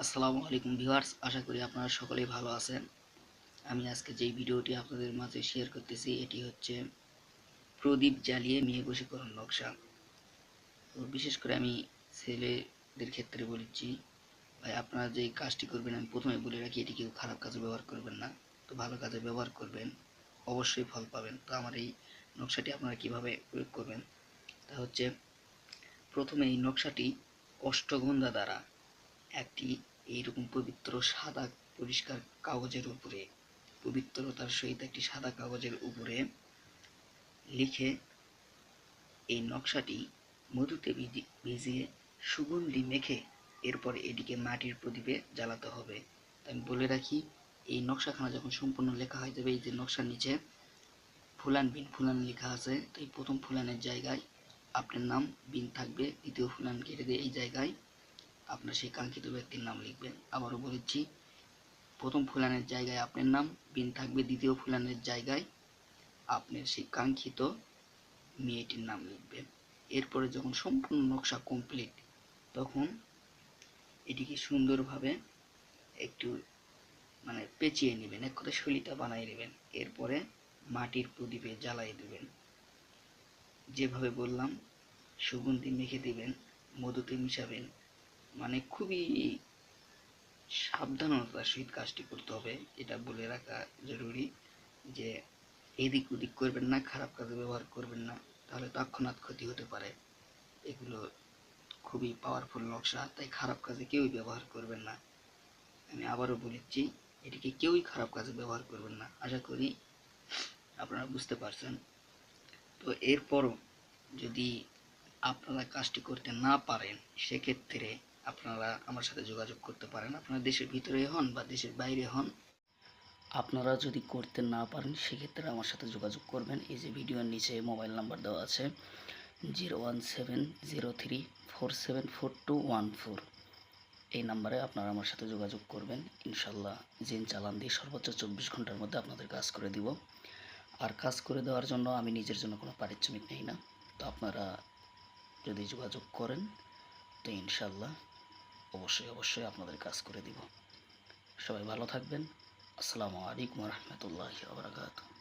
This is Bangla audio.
আসসালামু আলাইকুম ভিউয়ার্স, আশা করি আপনারা সকলেই ভালো আছেন। আমি আজকে যেই ভিডিওটি আপনাদের মাঝে শেয়ার করতেছি এটি হচ্ছে প্রদীপ জ্বালিয়ে মেয়ে বশীকরণ নকশা। তো বিশেষ করে আমি ছেলেদের ক্ষেত্রে বলেছি, ভাই আপনারা যে কাজটি করবেন আমি প্রথমে বলে রাখি, এটি কেউ খারাপ কাজে ব্যবহার করবেন না, তো ভালো কাজে ব্যবহার করবেন, অবশ্যই ফল পাবেন। তো আমার এই নকশাটি আপনারা কিভাবে প্রয়োগ করবেন তা হচ্ছে, প্রথমে এই নকশাটি অষ্টগন্ধা দ্বারা একটি এইরকম পবিত্র সাদা পরিষ্কার কাগজের উপরে, পবিত্রতার সহিত একটি সাদা কাগজের উপরে লিখে এই নকশাটি মধুতে ভিজিয়ে সুগন্ধি মেখে এরপরে এটিকে মাটির প্রদীপে জ্বালাতে হবে। আমি বলে রাখি, এই নকশাখানা যখন সম্পূর্ণ লেখা হয়ে যাবে, এই যে নকশার নিচে ফুলান বিন ফুলান লেখা আছে, তো এই প্রথম ফুলানের জায়গায় আপনার নাম বিন থাকবে, দ্বিতীয় ফুলান কেটে দিয়ে এই জায়গায় আপনার সেই কাঙ্ক্ষিত ব্যক্তির নাম লিখবেন। আবারও বলেছি, প্রথম ফুলানের জায়গায় আপনার নাম বিন থাকবে, দ্বিতীয় ফুলানের জায়গায় আপনার সেই কাঙ্ক্ষিত মেয়েটির নাম লিখবেন। এরপরে যখন সম্পূর্ণ নকশা কমপ্লিট, তখন এটিকে সুন্দরভাবে একটু পেঁচিয়ে নেবেন, এক কথায় শৈলীটা বানিয়ে নেবেন। এরপরে মাটির প্রদীপে জ্বালাই দেবেন। যেভাবে বললাম, সুগন্ধি মেখে দিবেন, মধুতে মিশাবেন, খুবই সাবধানতার সহিত কাজটি করতে হবে। এটা বলে রাখা জরুরি যে এদিক ওদিক করবেন না, খারাপ কাজে ব্যবহার করবেন না, তাহলে তৎক্ষণাৎ ক্ষতি হতে পারে। এগুলো খুবই পাওয়ারফুল নকশা, তাই খারাপ কাজে কেউই ব্যবহার করবেন না। আমি আবারও বলেছি, এটিকে কেউই খারাপ কাজে ব্যবহার করবেন না। আশা করি আপনারা বুঝতে পারছেন। তো এরপরও যদি আপনারা কাজটি করতে না পারেন, সেক্ষেত্রে আপনারা আমার সাথে যোগাযোগ করতে পারেন। আপনারা দেশের ভিতরে হন বা দেশের বাইরে হন, আপনারা যদি করতে না পারেন সেক্ষেত্রে আমার সাথে যোগাযোগ করবেন। এই যে ভিডিওর নিচে মোবাইল নাম্বার দেওয়া আছে 01703474214, এই নাম্বারে আপনারা আমার সাথে যোগাযোগ করবেন। ইনশাল্লাহ জিন চালান দিয়ে সর্বোচ্চ 24 ঘন্টার মধ্যে আপনাদের কাজ করে দিব। আর কাজ করে দেওয়ার জন্য আমি নিজের জন্য কোনো পারিশ্রমিক নেই না। তো আপনারা যদি যোগাযোগ করেন তো ইনশাল্লাহ অবশ্যই আপনাদের কাজ করে দিব। সবাই ভালো থাকবেন। আসসালামু আলাইকুম রহমতুল্লাহি ওয়া বারাকাতুহু।